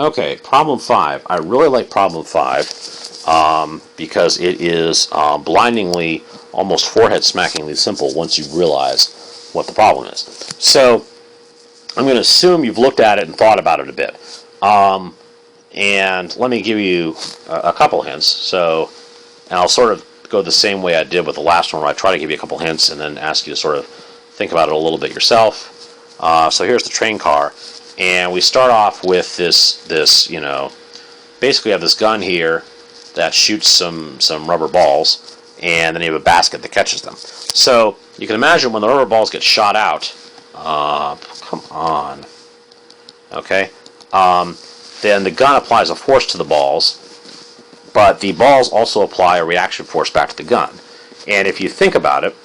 Okay, problem 5. I really like problem 5 because it is blindingly, almost forehead-smackingly simple once you realize what the problem is. So I'm going to assume you've looked at it and thought about it a bit. And let me give you a couple hints. So, and I'll sort of go the same way I did with the last one, where I try to give you a couple hints and then ask you to sort of think about it a little bit yourself. So here's the train car, and we start off with this basically have this gun here that shoots some rubber balls, and then you have a basket that catches them. So you can imagine when the rubber balls get shot out, come on, okay, then the gun applies a force to the balls, but the balls also apply a reaction force back to the gun. And if you think about it,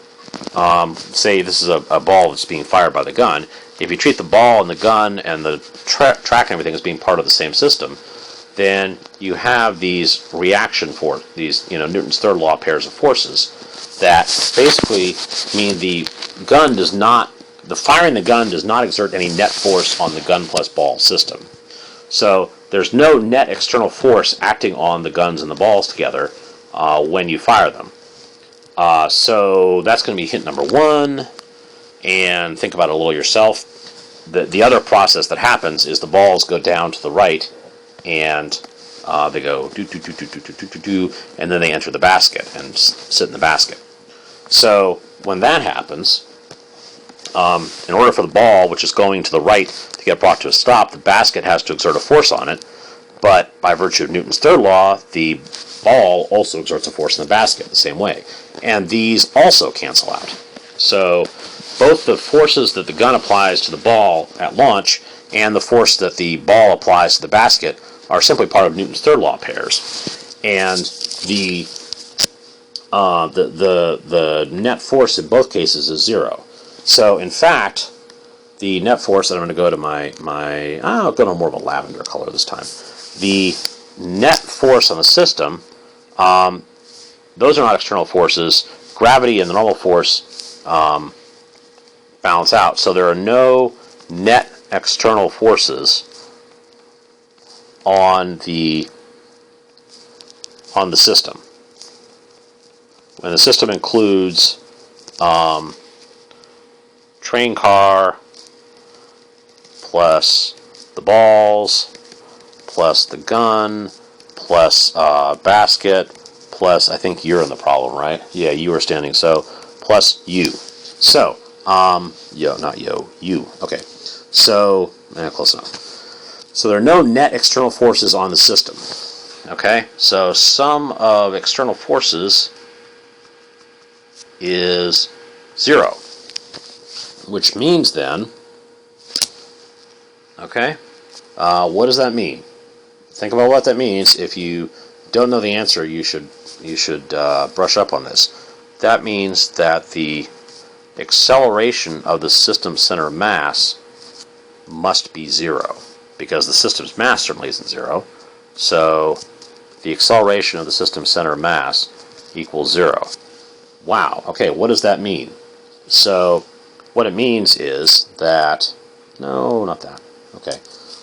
say this is a ball that's being fired by the gun. If you treat the ball and the gun and the track and everything as being part of the same system, then you have these reaction force, these Newton's third law pairs of forces that basically mean the firing the gun does not exert any net force on the gun plus ball system. So there's no net external force acting on the guns and the balls together when you fire them. So that's going to be hint number 1, and think about it a little yourself. The other process that happens is the balls go down to the right, and they go do, and then they enter the basket and sit in the basket. So when that happens, in order for the ball, which is going to the right, to get brought to a stop, the basket has to exert a force on it, but by virtue of Newton's third law, the ball also exerts a force in the basket the same way. And these also cancel out. So both the forces that the gun applies to the ball at launch and the force that the ball applies to the basket are simply part of Newton's third law pairs. And the net force in both cases is 0. So in fact, the net force, and I'm going to go to I'll go to more of a lavender color this time. The net force on the system, those are not external forces. Gravity and the normal force balance out. So there are no net external forces on the system. And the system includes train car plus the balls plus the gun plus basket plus, I think you're in the problem, right? Yeah, you are standing, so plus you. So, you. Okay. So, close enough. So there are no net external forces on the system. Okay? So sum of external forces is 0. Which means then, okay, what does that mean? Think about what that means. If you don't know the answer, you should brush up on this. That means that the acceleration of the system's center of mass must be 0, because the system's mass certainly isn't 0. So the acceleration of the system's center of mass equals 0. Wow. Okay, what does that mean? So what it means is that, no, not that. Okay.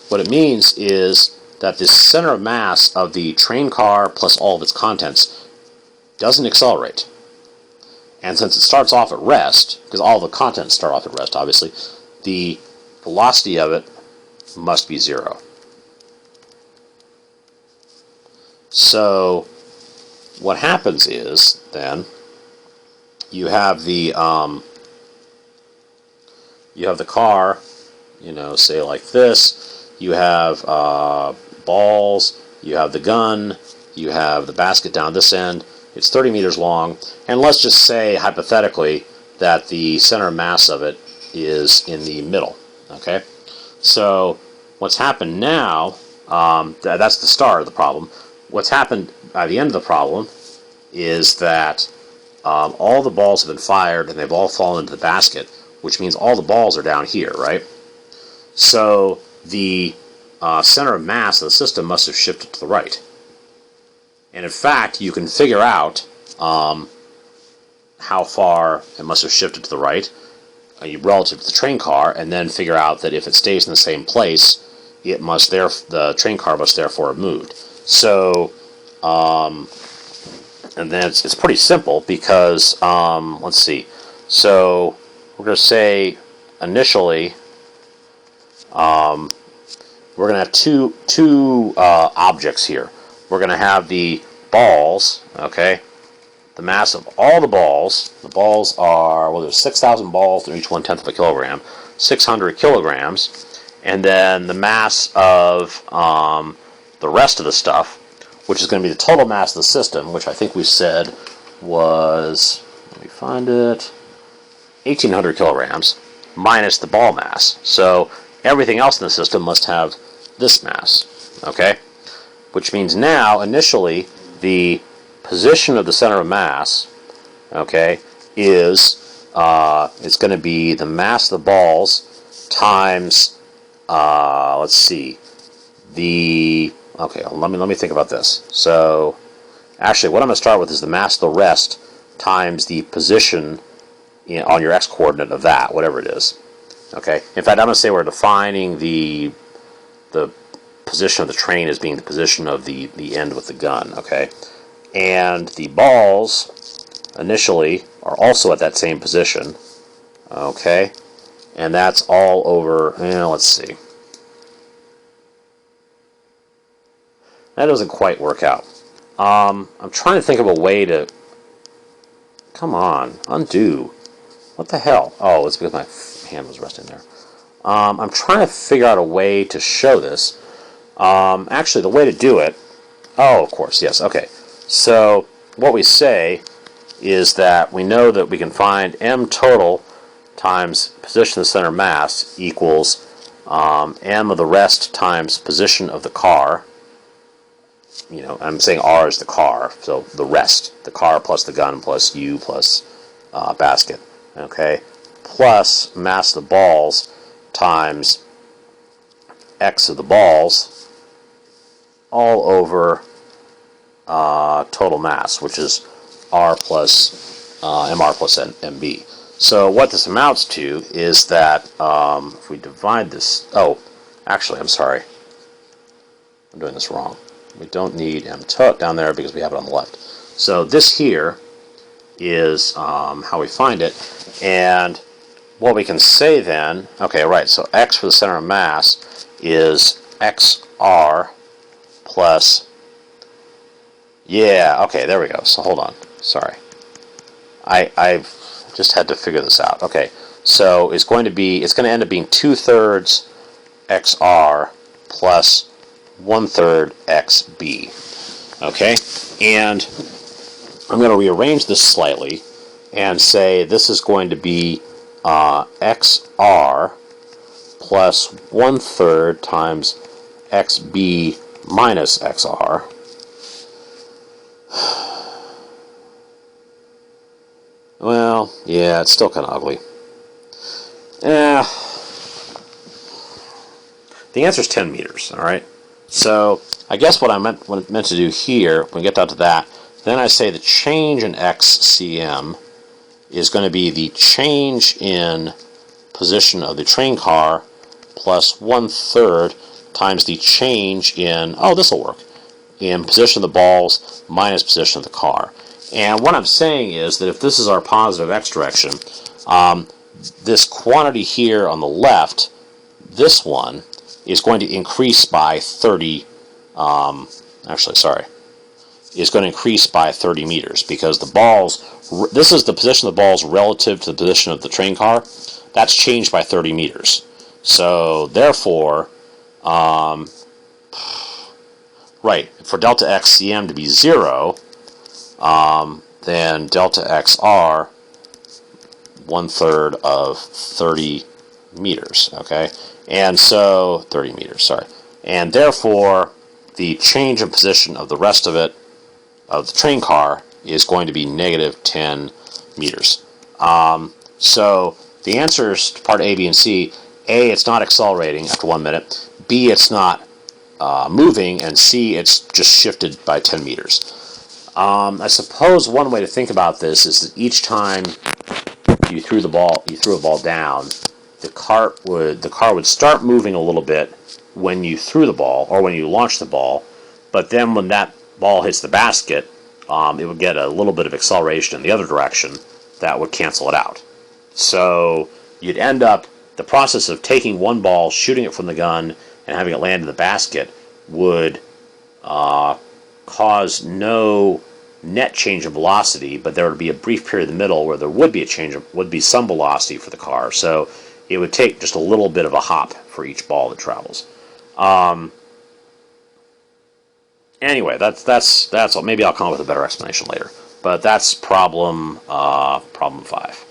What it means is that the center of mass of the train car plus all of its contents doesn't accelerate. And since it starts off at rest, because all the contents start off at rest, obviously, the velocity of it must be 0. So what happens is, then, you have the car, say like this. You have balls, you have the gun, you have the basket down this end. It's 30 meters long, and let's just say, hypothetically, that the center of mass of it is in the middle, okay? So what's happened now, that's the start of the problem. What's happened by the end of the problem is that all the balls have been fired, and they've all fallen into the basket, which means all the balls are down here, right? So the center of mass of the system must have shifted to the right. And in fact, you can figure out how far it must have shifted to the right relative to the train car, and then figure out that if it stays in the same place, the train car must therefore have moved. So, and then it's pretty simple because, let's see. So we're going to say initially, we're going to have two objects here. We're going to have the balls, okay? The mass of all the balls. The balls are, well, there's 6,000 balls, they're each 1/10 of a kilogram, 600 kilograms. And then the mass of the rest of the stuff, which is going to be the total mass of the system, which I think we said was, let me find it, 1,800 kilograms, minus the ball mass. So everything else in the system must have this mass, okay? Which means now, initially, the position of the center of mass, okay, is it's going to be the mass of the balls times, let's see, okay, let me think about this. So, actually, what I'm going to start with is the mass of the rest times the position on your x-coordinate of that, whatever it is. Okay. In fact, I'm going to say we're defining the position of the train as being the position of the end with the gun. Okay. And the balls initially are also at that same position. Okay. And that's all over. Let's see. That doesn't quite work out. I'm trying to think of a way to... Come on, undo. What the hell? Oh, it's because my hand was resting there. I'm trying to figure out a way to show this. Actually, the way to do it... Oh, of course, yes, okay. So, what we say is that we know that we can find m total times position of the center mass equals m of the rest times position of the car. You know, I'm saying R is the car, so the rest, the car plus the gun plus U plus basket, okay, plus mass of the balls times X of the balls all over total mass, which is R plus MR plus MB. So what this amounts to is that if we divide this, oh, actually, I'm sorry, I'm doing this wrong. We don't need M tot down there because we have it on the left. So this here is how we find it. And what we can say then, okay, right, so X for the center of mass is XR plus, yeah, okay, there we go. So hold on, sorry. I've just had to figure this out. Okay, so it's going to end up being 2/3 XR plus 1/3 XB. Okay, and I'm going to rearrange this slightly and say this is going to be XR plus 1/3 times XB minus XR. Well, yeah, it's still kind of ugly. The answer is 10 meters, all right? So I guess what I meant to do here, when we get down to that, then I say the change in XCM is going to be the change in position of the train car plus 1/3 times the change in, oh, this will work, in position of the balls minus position of the car. And what I'm saying is that if this is our positive x direction, this quantity here on the left, this one, is going to increase by 30, is going to increase by 30 meters because the balls, this is the position of the balls relative to the position of the train car. That's changed by 30 meters. So, therefore, right, for delta XCM to be 0, then delta XR 1/3 of 30 meters, okay? And so, 30 meters, sorry. And therefore, the change in position of the rest of it, of the train car, is going to be negative 10 meters. So, the answers to part A, B, and C, A, it's not accelerating after 1 minute, B, it's not moving, and C, it's just shifted by 10 meters. I suppose one way to think about this is that each time you threw a ball down, the car would start moving a little bit, when you threw the ball or when you launched the ball, but then when that ball hits the basket, it would get a little bit of acceleration in the other direction that would cancel it out. So you'd end up, the process of taking one ball, shooting it from the gun, and having it land in the basket would cause no net change of velocity, but there would be a brief period in the middle where there would be some velocity for the car. So it would take just a little bit of a hop for each ball that travels. Anyway, that's all. Maybe I'll come up with a better explanation later. But that's problem 5.